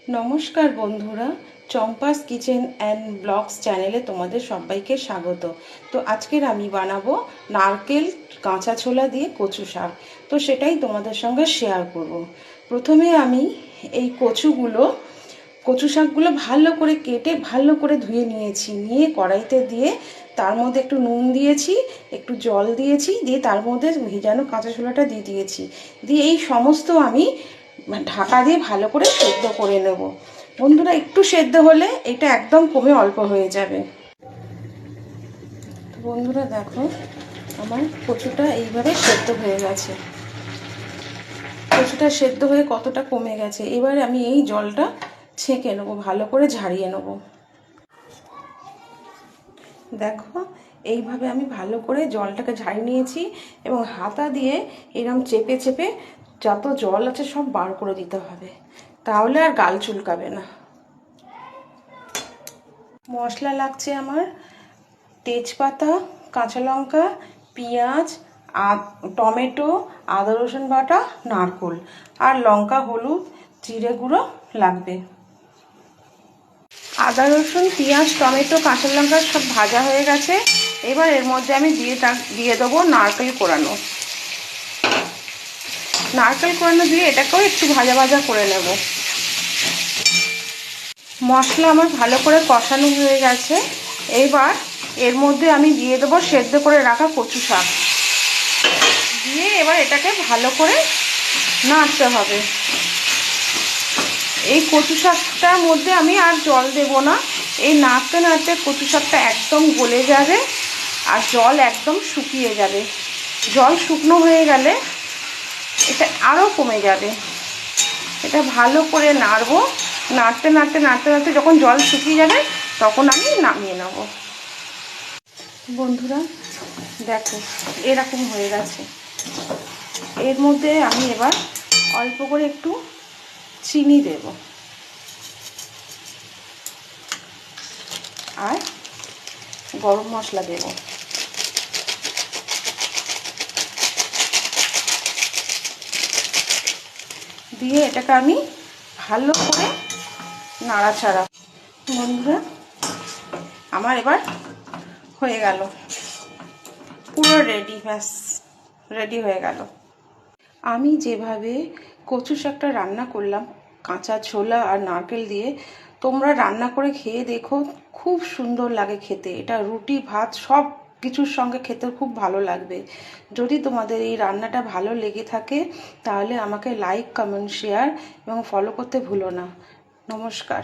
নমস্কার বন্ধুরা, Champa's kitchen and blogs চ্যানেলে তোমাদের সবাইকে স্বাগত। তো আজকের আমি বানাবো নারকেল কাঁচা ছোলা দিয়ে কচু শাক। তো সেটাই তোমাদের সঙ্গে শেয়ার করব। প্রথমে আমি এই কচু শাকগুলো ভালো করে কেটে ভালো করে ধুয়ে নিয়েছি, নিয়ে কড়াইতে দিয়ে তার মধ্যে একটু নুন দিয়েছি, একটু জল দিয়েছি, দিয়ে তার মধ্যে ভেজানো কাঁচা ছোলাটা দিয়ে দিয়েছি। দিয়ে এই সমস্ত আমি ঢাকা দিয়ে ভালো করে সেদ্ধ করে নেব। বন্ধুরা, একটু সেদ্ধ হলে এটা একদম কমে অল্প হয়ে যাবে। বন্ধুরা দেখো, আমার কচুটা এইভাবে সেদ্ধ হয়ে গেছে। কচুটা সেদ্ধ হয়ে কতটা কমে গেছে। এবার আমি এই জলটা ছেঁকে নেবো, ভালো করে ঝারিয়ে নেব। দেখো, এইভাবে আমি ভালো করে জলটাকে ঝারিয়ে নিয়েছি এবং হাতা দিয়ে এরকম চেপে চেপে যত জল আছে সব বার করে দিতে হবে, তাহলে আর গাল চুলকাবে না। মশলা লাগছে আমার তেজপাতা, কাঁচা লঙ্কা, পেঁয়াজ, টমেটো, আদা রসুন বাটা, নারকেল আর লঙ্কা, হলুদ, জিরে গুঁড়ো লাগবে। আদা রসুন, পেঁয়াজ, টমেটো, কাঁচা লঙ্কা সব ভাজা হয়ে গেছে। এবার এর মধ্যে আমি দিয়ে দেবো নারকেল কোড়ানো। নারকেল কোড়ানো দিয়ে এটাকেও একটু ভাজা ভাজা করে নেব। মশলা আমার ভালো করে কষানো হয়ে গেছে। এবার এর মধ্যে আমি দিয়ে দেবো সেদ্ধ করে রাখা কচু শাক, দিয়ে এবার এটাকে ভালো করে নাড়তে হবে। এই কচু শাকটার মধ্যে আমি আর জল দেব না। এই নাড়তে নাড়তে কচু শাকটা একদম গলে যাবে আর জল একদম শুকিয়ে যাবে। জল শুকনো হয়ে গেলে এটা আরও কমে যাবে। এটা ভালো করে নাড়বো। নাড়তে নাড়তে নাড়তে নাড়তে যখন জল শুকিয়ে যাবে তখন আমি নামিয়ে নেব। বন্ধুরা দেখো, এরকম হয়ে গেছে। এর মধ্যে আমি এবার অল্প করে একটু চিনি দেব আর গরম মশলা দেব। দিয়ে এটাকে আমি ভালো করে নাড়াচাড়া। বন্ধুরা, আমার এবার হয়ে গেল, পুরো রেডি, ব্যাস রেডি হয়ে গেল। আমি যেভাবে কচু শাকটা রান্না করলাম কাঁচা ছোলা আর নারকেল দিয়ে, তোমরা রান্না করে খেয়ে দেখো, খুব সুন্দর লাগে খেতে। এটা রুটি ভাত সব কিছুর সঙ্গে খেতে খুব ভালো লাগবে। যদি তোমাদের এই রান্নাটা ভালো লেগে থাকে তাহলে আমাকে লাইক, কমেন্ট, শেয়ার এবং ফলো করতে ভুলো না। নমস্কার।